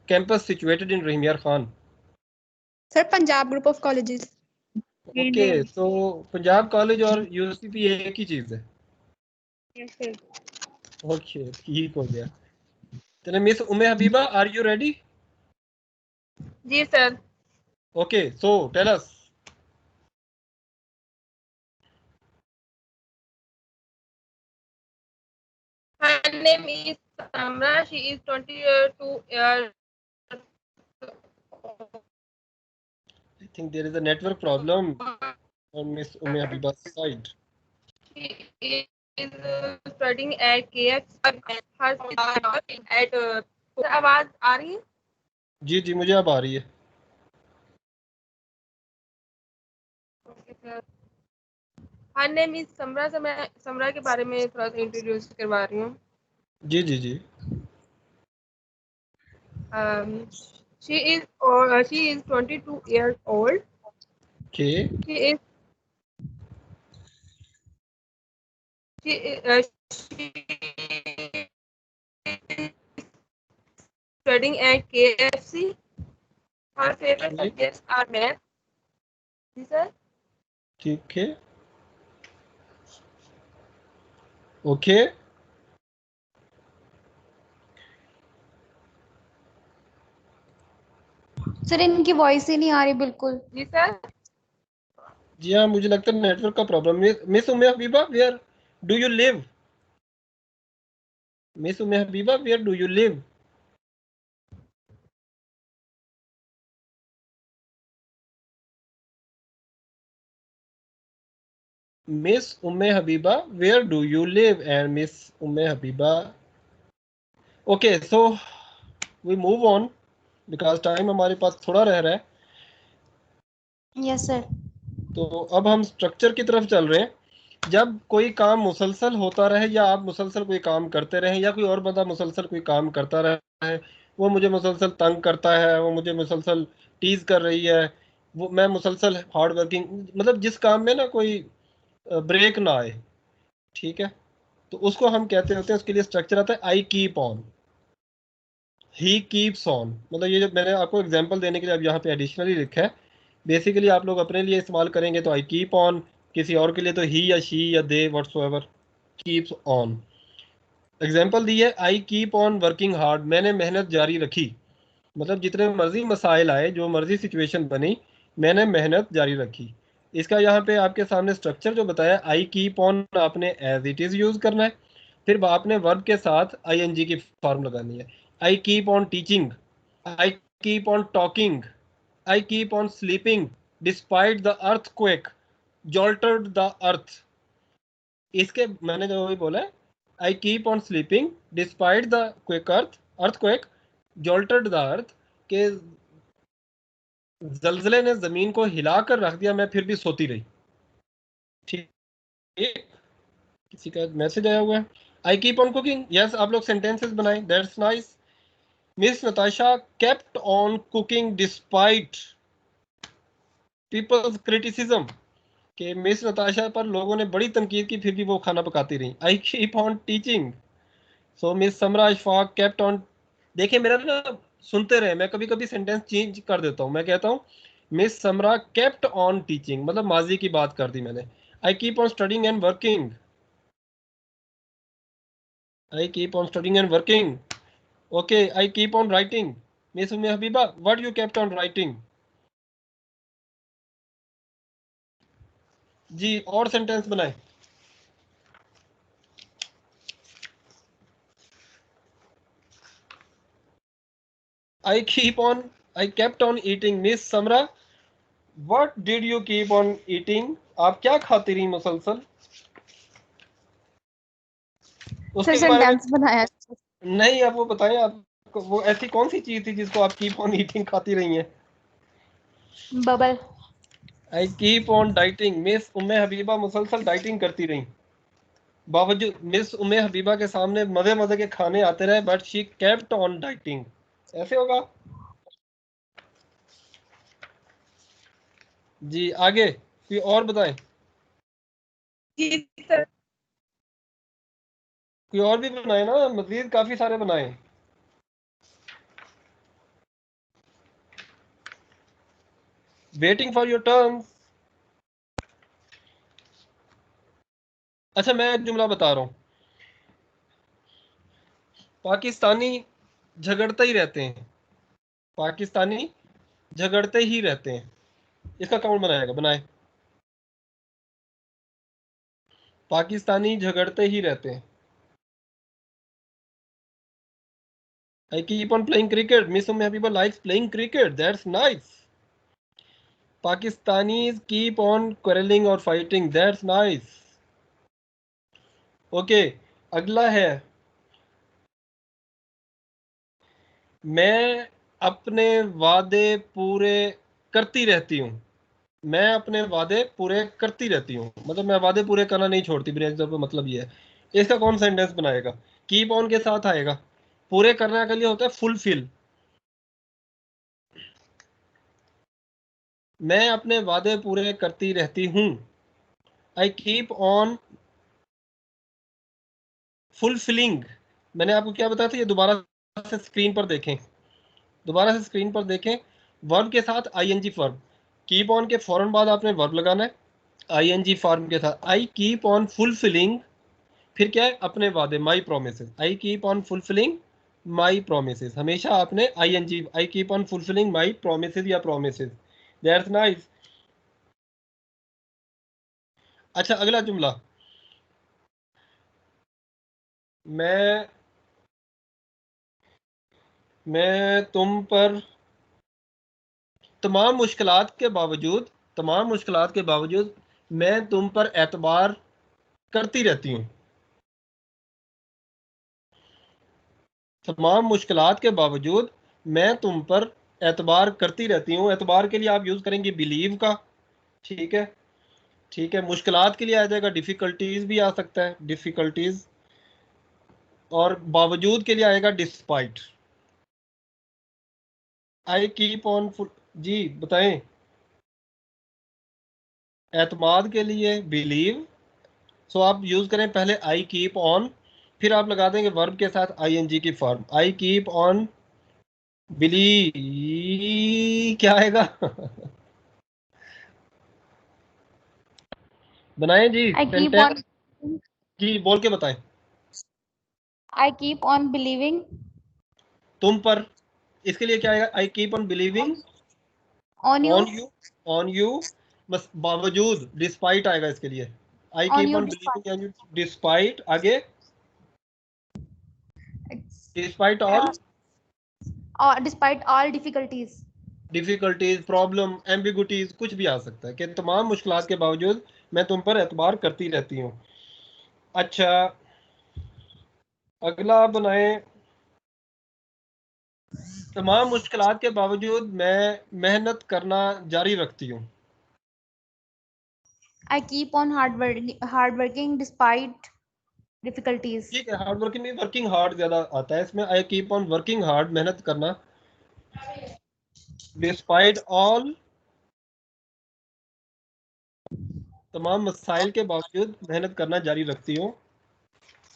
campus situated in Rahimyar Khan? Sir, Punjab group of colleges. Okay, so Punjab college और UCP एक ही चीज है. Yes, sir. Okay, ठीक हो गया. चलिए miss Umme Habiba, are you ready? जी sir. Okay, so tell us. Her name is Samra. She is 22 years. I think there is a network problem on Miss Umme Habiba's side. She is is studying at KF. Her at आवाज आ रही है? जी जी मुझे अब आ रही है। Her name is समरा। से मैं समरा के बारे में थोड़ा सा इंट्रोड्यूस करवा रही हूँ। जी जी जी। She is 22 years old. Okay. She is studying at KFC. Her favorite subjects are math. जी सर। ठीक है। ओके। सर इनकी वॉइस ही नहीं आ रही बिल्कुल। जी सर। जी हाँ मुझे लगता है नेटवर्क का problem. Miss Umme Habiba where do you live? Miss Umme Habiba where do you live? Miss Umme Habiba where do you live? And miss Umme Habiba. Okay so we move on because time हमारे पास थोड़ा रह रहा है। Yes sir. तो अब हम स्ट्रक्चर की तरफ चल रहे हैं। जब कोई काम मुसलसल होता रहे या आप मुसलसल कोई काम करते रहें या कोई और बंदा मुसलसल कोई काम करता रहे, वो मुझे मुसलसल तंग करता है, वो मुझे मुसलसल टीज कर रही है, वो मैं मुसलसल हार्ड वर्किंग, मतलब जिस काम में ना कोई ब्रेक ना आए, ठीक है, तो उसको हम कहते होते हैं, उसके लिए स्ट्रक्चर आता है आई keep on, he keeps on. मतलब ये जो मैंने आपको एग्जांपल देने के लिए अब यहाँ पे एडिशनली लिखा है, बेसिकली आप लोग अपने लिए इस्तेमाल करेंगे तो आई कीप ऑन, किसी और के लिए तो ही या शी या दे व्हाटसोएवर कीप्स ऑन। एग्जांपल दी है आई कीप ऑन वर्किंग हार्ड, मैंने मेहनत जारी रखी, मतलब जितने मर्जी मसाइल आए, जो मर्जी सिचुएशन बनी, मैंने मेहनत जारी रखी। इसका यहाँ पे आपके सामने स्ट्रक्चर जो बताया, आई कीप ऑन आपने एज इट इज यूज करना है, फिर आपने वर्ब के साथ आईएनजी की फॉर्म लगानी है। आई keep on teaching, I keep on talking, I keep on sleeping despite the earthquake jolted the earth। इसके मैंने जो भी बोला है, I keep on sleeping despite the earthquake jolted the earth, के जलजले ने जमीन को हिलाकर रख दिया, मैं फिर भी सोती रही। ठीक, किसी का मैसेज आया हुआ है। I keep on cooking, yes आप लोग सेंटेंसेस बनाएं, that's nice. Miss Natasha kept on cooking despite people's criticism, कि मिस नताशा पर लोगों ने बड़ी तनकीद की, फिर भी वो खाना पकाती रही। I keep on teaching, so miss Samra Ishfaq kept on. देखिए मेरा ना, सुनते रहे, मैं कभी कभी सेंटेंस चेंज कर देता हूँ, मैं कहता हूँ miss Samra kept on teaching, मतलब माजी की बात कर दी मैंने। I keep on studying and working, I keep on studying and working. Okay, I keep on writing, miss Umme Habiba what you kept on writing? जी और सेंटेंस बनाए। I keep on, I kept on eating, Miss Samra, what did you keep on eating? आप क्या खाती रही मुसलसल? उसके बारे में बनाया नहीं, आप वो बताएं, आप वो ऐसी कौन सी चीज थी जिसको आप कीप ऑन ईटिंग खाती रही हैं? Bubble. I keep on dieting, miss Umme Habiba मुसलसल डाइटिंग करती रही, बावजूद मिस उम्मे हबीबा के सामने मजे मजे के खाने आते रहे, but she kept on dieting. ऐसे होगा जी। आगे कोई और बताएं, जी सर। कोई और भी बनाए ना, मजीद काफी सारे बनाए। Waiting for your turn. अच्छा मैं एक जुमला बता रहा हूँ, पाकिस्तानी झगड़ते ही रहते हैं, पाकिस्तानी झगड़ते ही रहते हैं, इसका कौन बनाएगा? बनाए। पाकिस्तानी झगड़ते ही रहते हैं। I keep on playing cricket, Miss Umme Habiba likes playing cricket, that's nice। Pakistanis keep on quarreling or fighting, that's nice। Okay, अगला है मैं अपने वादे पूरे करती रहती हूँ। मैं अपने वादे पूरे करती रहती हूँ, मतलब मैं वादे पूरे करना नहीं छोड़ती। मेरे एग्जाम्पल मतलब ये है। इसका कौन सेंटेंस बनाएगा? कीप ऑन के साथ आएगा। पूरे करने के लिए होता है फुलफिल। मैं अपने वादे पूरे करती रहती हूँ। आई कीप ऑन फुलफिलिंग। मैंने आपको क्या बताया था, ये दोबारा से स्क्रीन पर देखें, दोबारा से स्क्रीन पर देखें। वर्ब के साथ आईएनजी फॉर्म। कीप ऑन के फौरन बाद आपने वर्ब लगाना है आईएनजी फॉर्म के साथ। आई कीप ऑन फुलफिलिंग, फिर क्या है, अपने वादे, my promises. I keep on fulfilling my promises. हमेशा आपने ING, I keep on fulfilling my promises या प्रोमिसेस। That's nice. अच्छा, अगला जुमला, मैं तुम पर तमाम मुश्किलात के बावजूद, तमाम मुश्किलात के बावजूद मैं तुम पर एतबार करती रहती हूँ। तमाम मुश्किलात के बावजूद मैं तुम पर एतबार करती रहती हूँ। एतबार के लिए आप यूज करेंगे बिलीव का। ठीक है, ठीक है। मुश्किलात के लिए आ जाएगा डिफिकल्टीज भी आ सकता है, डिफिकल्टीज। और बावजूद के लिए आएगा डिस्पाइट। आई कीप ऑन जी बताएं। एतमाद के लिए बिलीव, सो आप यूज करें पहले आई कीप ऑन, फिर आप लगा देंगे वर्ब के साथ आईएनजी की form. I keep on believe, क्या आएगा? बनाएं जी I keep सेंटेंस। on जी बोल के बताएं। I keep on believing तुम पर, इसके लिए क्या आएगा? I keep on believing on you, on you, on you, बस बावजूद, डिस्पाइट आएगा इसके लिए। I on keep you on believing on you despite, आगे despite all despite all difficulties. Difficulties, problem, ambiguities, कुछ भी आ सकता है कि तमाम मुश्किलात के बावजूद मैं तुम पर एतबार करती रहती हूँ। अच्छा, अगला आप बनाए, तमाम मुश्किलात के बावजूद मैं मेहनत करना जारी रखती हूँ। I keep on hard working despite difficulties. ठीक है, हार्ड वर्किंग में वर्किंग हार्ड ज्यादा आता है इसमें। आई कीप ऑन वर्किंग हार्ड, मेहनत करना, डिस्पाइट ऑल, तमाम मसाइल के बावजूद मेहनत करना जारी रखती हूँ।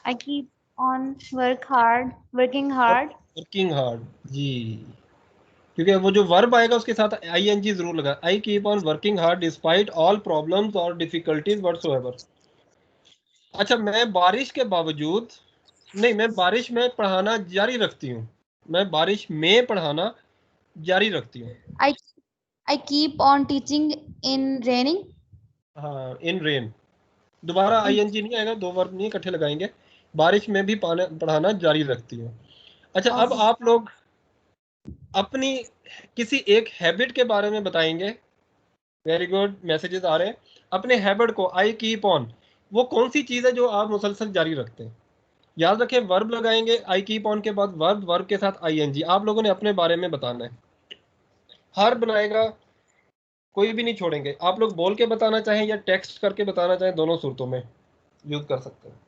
I keep on working hard. Working hard जी, क्योंकि वो जो वर्ब आएगा उसके साथ आईएनजी जरूर लगा। आई keep on working hard despite all problems और डिफिकल्टीज व्हाटसोएवर। अच्छा, मैं बारिश के बावजूद, नहीं, मैं बारिश में पढ़ाना जारी रखती हूँ। मैं बारिश में पढ़ाना जारी रखती हूँ। I I keep on teaching in raining. हाँ, इन रेन, दोबारा In आईएनजी नहीं आएगा, दो वर्ब नहीं इकट्ठे लगाएंगे। बारिश में भी पढ़ाना जारी रखती हूँ। अच्छा, अब okay. आप लोग अपनी किसी एक हैबिट के बारे में बताएंगे। वेरी गुड, मैसेजेस आ रहे हैं। अपने हैबिट को आई कीप ऑन, वो कौन सी चीज़ है जो आप मुसलसल जारी रखते हैं? याद रखें, वर्ब लगाएंगे आई कीप ऑन के बाद वर्ब, वर्ब के साथ आईएनजी। आप लोगों ने अपने बारे में बताना है। हर बनाएगा, कोई भी नहीं छोड़ेंगे। आप लोग बोल के बताना चाहें या टेक्स्ट करके बताना चाहें, दोनों सूरतों में यूज कर सकते हैं।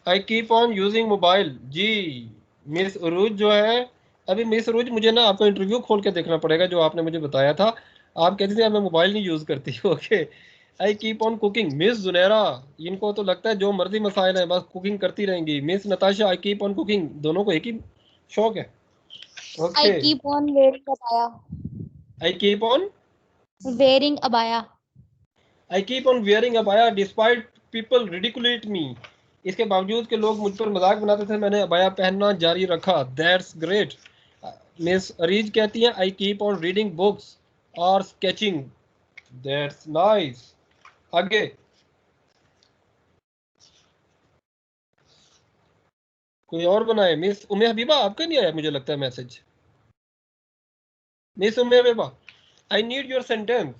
I keep on using mobile जी। मिस उरूज जो है, अभी मिस उरूज मुझे ना आपका इंटरव्यू खोल के देखना पड़ेगा जो आपने मुझे बताया था। आप कहती थी मैं मोबाइल नहीं यूज करती। Okay. I keep on cooking, miss Junera, इनको तो लगता है जो मर्जी मसाइल है बस कुकिंग करती रहेंगी। Miss Natasha, I keep on cooking, दोनों को एक ही शौक है। I okay, keep on wearing abaya. I keep on, Wearing abaya. I keep on wearing abaya despite people ridiculate me, इसके बावजूद के लोग मुझ पर मजाक बनाते थे, मैंने अबाया पहनना जारी रखा। That's great. मिस अरीज कहती हैं I keep on reading books और स्केचिंग। That's nice. आगे कोई और बनाए। मिस उम्मे हबीबा, आपका नहीं आया मुझे लगता है message. Miss Umme Beba, I need your sentence.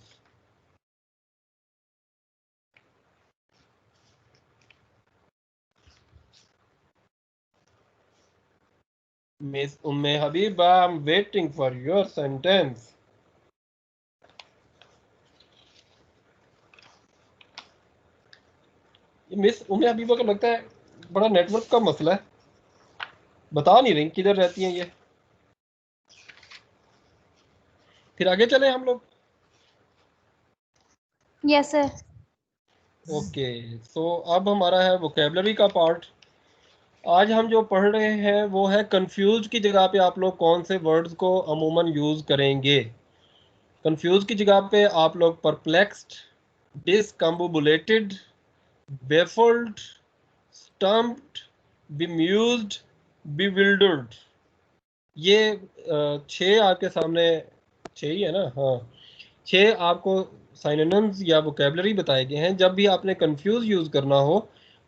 Miss Umme Habiba, I'm waiting for your sentence. Miss Umme Habiba को लगता है बड़ा नेटवर्क का मसला है, बता नहीं रही किधर रहती हैं ये। फिर आगे चले हम लोग। Yes sir. ओके, सो अब हमारा है वोकेबलरी का पार्ट। आज हम जो पढ़ रहे हैं वो है कंफ्यूज की जगह पे आप लोग कौन से वर्ड्स को अमूमन यूज करेंगे। कंफ्यूज की जगह पे आप लोग perplexed, discombobulated, baffled, stumped, bemused, bewildered, ये 6 आपके सामने 6 ही है ना, हाँ 6 आपको साइनोनिम्स या वोकेबलरी बताए गए हैं। जब भी आपने कंफ्यूज यूज करना हो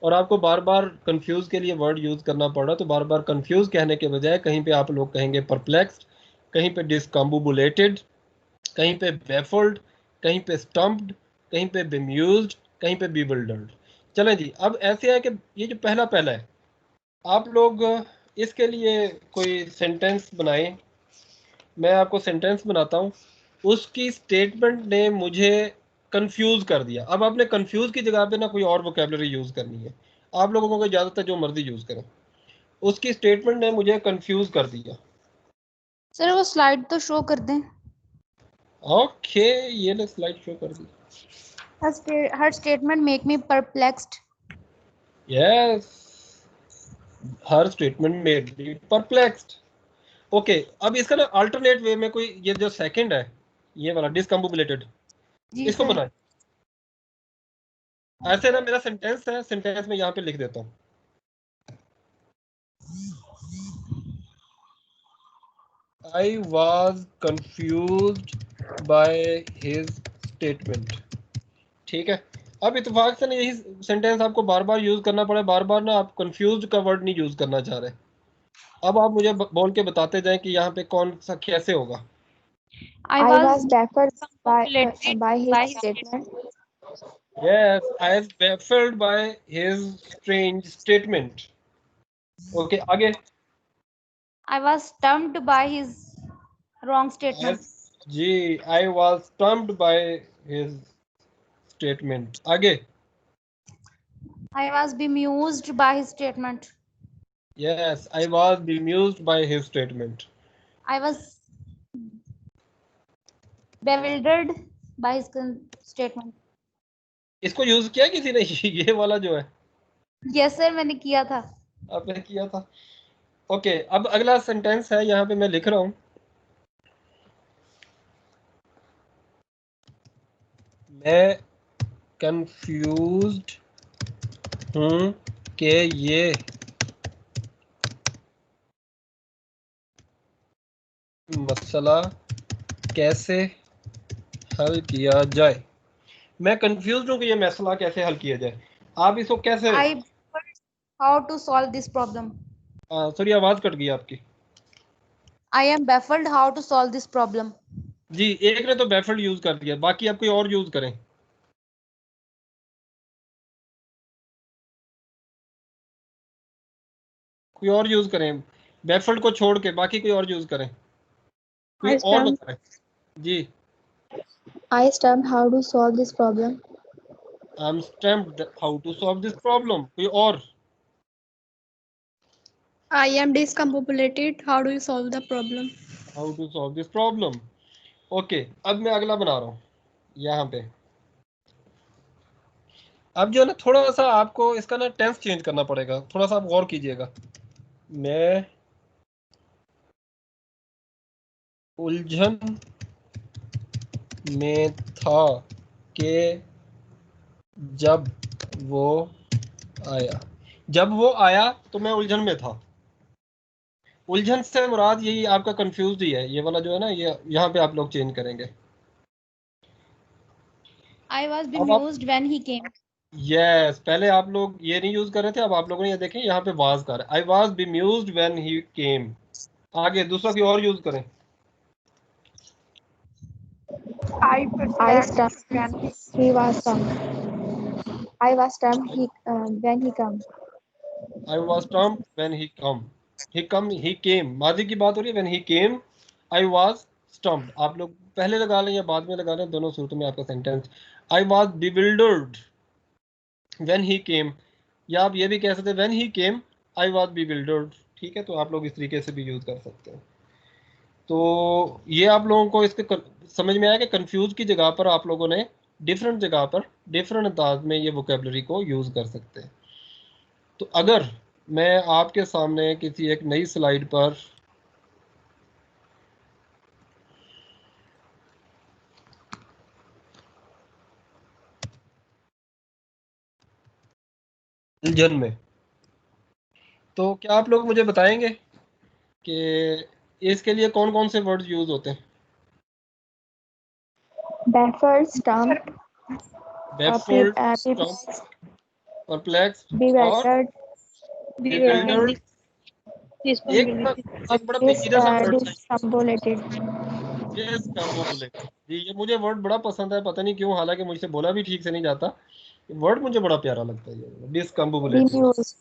और आपको बार बार कंफ्यूज के लिए वर्ड यूज करना पड़ रहा तो बार बार कंफ्यूज कहने के बजाय कहीं पे आप लोग कहेंगे परप्लेक्स्ड, कहीं पे डिस्कम्बुलेटेड, कहीं पे बेफल्ड, कहीं पे स्टम्प्ड, कहीं पे बेम्यूज्ड, कहीं पे bewildered। चलें जी, अब ऐसे है कि ये जो पहला पहला है आप लोग इसके लिए कोई सेंटेंस बनाएं। मैं आपको सेंटेंस बनाता हूँ, उसकी स्टेटमेंट ने मुझे कंफ्यूज कर दिया। अब आपने कंफ्यूज की जगह पे ना कोई और वोकेबलरी यूज करनी है, आप लोगों को इजाजत है जो मर्जी यूज करें। उसकी स्टेटमेंट ने मुझे कंफ्यूज कर दिया। सर वो स्लाइड तो शो कर दें। ओके, ये ले स्लाइड शो कर दी। Her statement make me perplexed. Yes, her statement made me perplexed. Okay, अब इसका ना अल्टरनेट वे में कोई ये जो सेकंड है ये वाला डिसकम्बुलेटेड, जी इसको सर। बनाए। ऐसे ना मेरा सेंटेंस है, सेंटेंस में यहाँ पे लिख देता हूँ। I was confused by his statement। ठीक है, अब इत्तेफाक से ना यही सेंटेंस आपको बार बार यूज करना पड़े, बार बार ना आप कंफ्यूज का वर्ड नहीं यूज करना चाह रहे। अब आप मुझे बोल के बताते जाएं कि यहाँ पे कौन सा कैसे होगा। I I was was baffled conflicted by by his his statement. Yes, I was baffled by his strange statement। Okay, आगे। I was stumped by his wrong statement. जी, I was stumped by his statement। आगे। I was bemused by his statement. Yes, I was bemused by his statement। I was bewildered by his statement. इसको use किया किसी ने ये वाला जो है यस सर, मैंने किया था। आपने किया था। ओके, अब अगला सेंटेंस है, यहाँ पे मैं लिख रहा हूँ। मैं कंफ्यूज्ड हूँ कि ये मसला कैसे हल किया जाए। मैं कंफ्यूज्ड हूँ कि ये मसला कैसे हल किया जाए। आप इसको कैसे, I how to solve this problem. Sorry आवाज कट गई आपकी। I am baffled how to solve this problem. जी, एक ने तो बैफल्ड यूज कर दिया, बाकी आप कोई और यूज करें। कोई और यूज करें, बैफल्ड को छोड़ के बाकी कोई और यूज करें, कोई I और stumped. बताएं। जी, I stumped how to solve this problem. I am stumped how to solve this problem. कोई और। I am discombobulated. How do you solve the problem? How to solve this problem. Okay, अब मैं अगला बना रहा हूँ यहाँ पे। अब जो है ना थोड़ा सा आपको इसका ना टेंस चेंज करना पड़ेगा, थोड़ा सा आप गौर कीजिएगा। मैं उलझन में था कि जब वो आया। जब वो आया तो मैं उलझन में था। उलझन से मुराद यही आपका कंफ्यूज ही है, ये वाला जो है ना, ये यहाँ पे आप लोग चेंज करेंगे। I was अब आप bemused when he came. Yes, पहले आप लोग ये नहीं यूज कर रहे थे, अब आप लोगों ने ये देखें यहाँ पे वाज कर, I was bemused when he came। आगे दूसरा कोई और यूज करें। I I perplexed stumped. when He was stumped. I was stumped when he come. I was stumped when he come. He came. माजी की बात हो रही है. When he came, I was stumped. आप लोग पहले लगा लें या बाद में लगा लें, दोनों सूरतों में आपका sentence. I was bewildered when he came. या आप ये भी कह सकते हैं when he came, I was bewildered. ठीक है, तो आप लोग इस तरीके से भी यूज कर सकते हैं. तो ये आप लोगों को इसके समझ में आया कि कंफ्यूज की जगह पर आप लोगों ने डिफरेंट जगह पर डिफरेंट अंदाज में ये वोकेबलरी को यूज कर सकते हैं. तो अगर मैं आपके सामने किसी एक नई स्लाइड पर उलझन में, तो क्या आप लोग मुझे बताएंगे कि इसके लिए कौन कौन से वर्ड्स यूज होते हैं? Baffled, stumped, Baffled, perplexed, stumped, perplexed और bewildered, bewildered. एक बड़ा पेचीदा सा वर्ड था, discombobulated. discombobulated. जी, ये मुझे वर्ड बड़ा पसंद है, पता नहीं क्यों, हालांकि मुझसे बोला भी ठीक से नहीं जाता. वर्ड मुझे बड़ा प्यारा लगता है ये discombobulated. Bemused.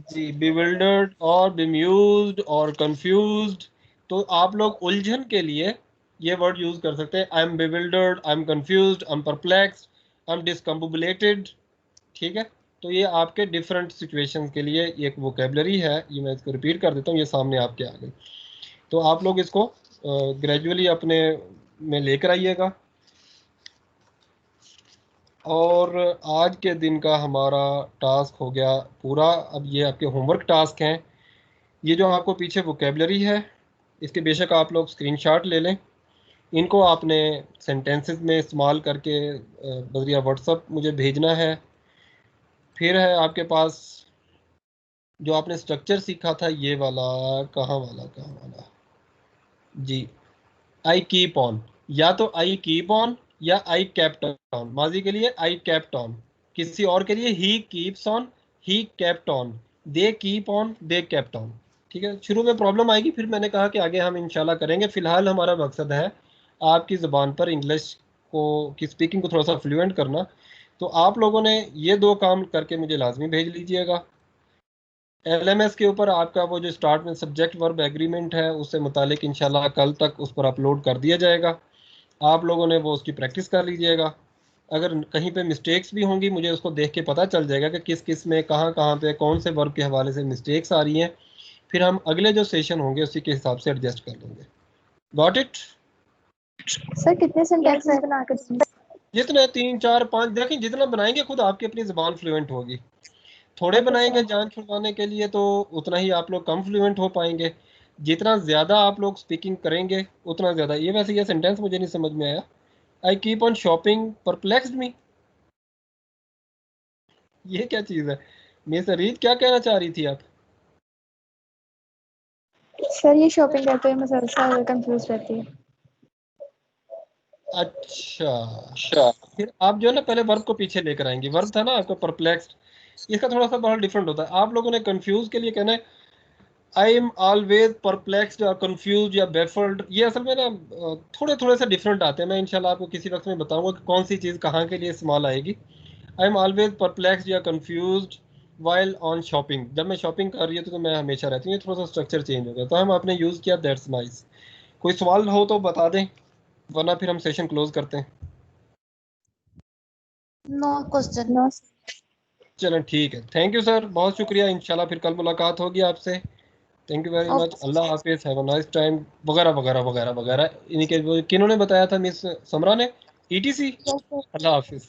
जी, bewildered और bemused और confused. तो आप लोग उलझन के लिए ये वर्ड यूज कर सकते हैं. I am bewildered, I am confused, I am perplexed, I am discombobulated. ठीक है, तो ये आपके डिफरेंट सिचुएशंस के लिए एक वोकेबलरी है. ये मैं इसको रिपीट कर देता हूँ, ये सामने आपके आ गई. तो आप लोग इसको ग्रेजुअली अपने में लेकर आइएगा. और आज के दिन का हमारा टास्क हो गया पूरा. अब ये आपके होमवर्क टास्क हैं. ये जो आपको पीछे वोकेबलरी है, इसके बेशक आप लोग स्क्रीनशॉट ले लें. इनको आपने सेंटेंसेस में इस्तेमाल करके बजरिया व्हाट्सएप मुझे भेजना है. फिर है आपके पास जो आपने स्ट्रक्चर सीखा था, ये वाला कहाँ वाला जी, आई कीप ऑन. या तो आई कीप ऑन या आई केप्ट ऑन. माजी के लिए आई केप्ट ऑन, किसी और के लिए he keeps on, he kept on, they keep on, they kept on. ठीक है, शुरू में प्रॉब्लम आएगी, फिर मैंने कहा कि आगे हम इंशाल्लाह करेंगे. फिलहाल हमारा मकसद है आपकी ज़बान पर इंग्लिश को की स्पीकिंग को थोड़ा सा फ्लुएंट करना. तो आप लोगों ने ये 2 काम करके मुझे लाजमी भेज लीजिएगा. LMS के ऊपर आपका वो जो स्टार्ट में सब्जेक्ट वर्ब एग्रीमेंट है, उससे मुतालिक इंशाल्लाह कल तक उस पर अपलोड कर दिया जाएगा. आप लोगों ने वो उसकी प्रैक्टिस कर लीजिएगा. अगर कहीं पे मिस्टेक्स भी होंगी, मुझे उसको देख के पता चल जाएगा कि किस किस में कहाँ पे कौन से वर्ब के हवाले से मिस्टेक्स आ रही हैं. फिर हम अगले जो सेशन होंगे उसी के हिसाब से एडजस्ट कर लेंगे. Got it? सर कितने सेंटेंसेस बना कर देंगे? जितने 3 4 5 देखें, जितना बनाएंगे खुद आपकी अपनी ज़बान फ्लुएंट होगी. थोड़े बनाएंगे जान छुड़वाने के लिए तो उतना ही आप लोग कम फ्लुएंट हो पाएंगे. जितना ज़्यादा आप लोग स्पीकिंग करेंगे उतना ज़्यादा. ये वैसे ये सेंटेंस मुझे नहीं समझ में आया. I keep on shopping perplexed me, ये क्या चीज़ है? मिस रीत क्या कहना चाह रही थी आप? सर ये शॉपिंग करते हुए मुसलसल कंफ्यूज रहती है. अच्छा, फिर आप जो है ना पहले वर्ब को पीछे लेकर आएंगे. वर्ब था ना आपका परप्लेक्स्ड, इसका थोड़ा सा बहुत डिफरेंट होता है. आप लोगों ने कंफ्यूज के लिए कहना है आई एम ऑलवेज परप्लेक्स्ड या कंफ्यूज या बेफल्ड. ये असल में ना थोड़े थोड़े से डिफरेंट आते हैं. मैं इंशाल्लाह आपको किसी वक्त में बताऊंगा कि कौन सी चीज़ कहाँ के लिए इस्तेमाल आएगी. आई एम ऑलवेज परप्लेक्स्ड या कंफ्यूज्ड वाइल ऑन शॉपिंग. जब मैं शॉपिंग कर रही हूँ तो मैं हमेशा रहती हूँ. ये थोड़ा सा स्ट्रक्चर चेंज हो गया, तो हम आपने यूज़ किया. That's nice. कोई सवाल हो तो बता दें, वरना फिर हम सेशन क्लोज करते हैं. No question. नो चलें ठीक है. थैंक यू सर, बहुत शुक्रिया. इंशाल्लाह फिर कल मुलाकात होगी आपसे. Thank you very much. अल्लाह हाफिज़. हैव अ नाइस टाइम वगैरह वगैरह वगैरह वगैरह. इन्हीं के किन्होंने बताया था? मिस समरा ने, ETC. अल्लाह हाफिज़.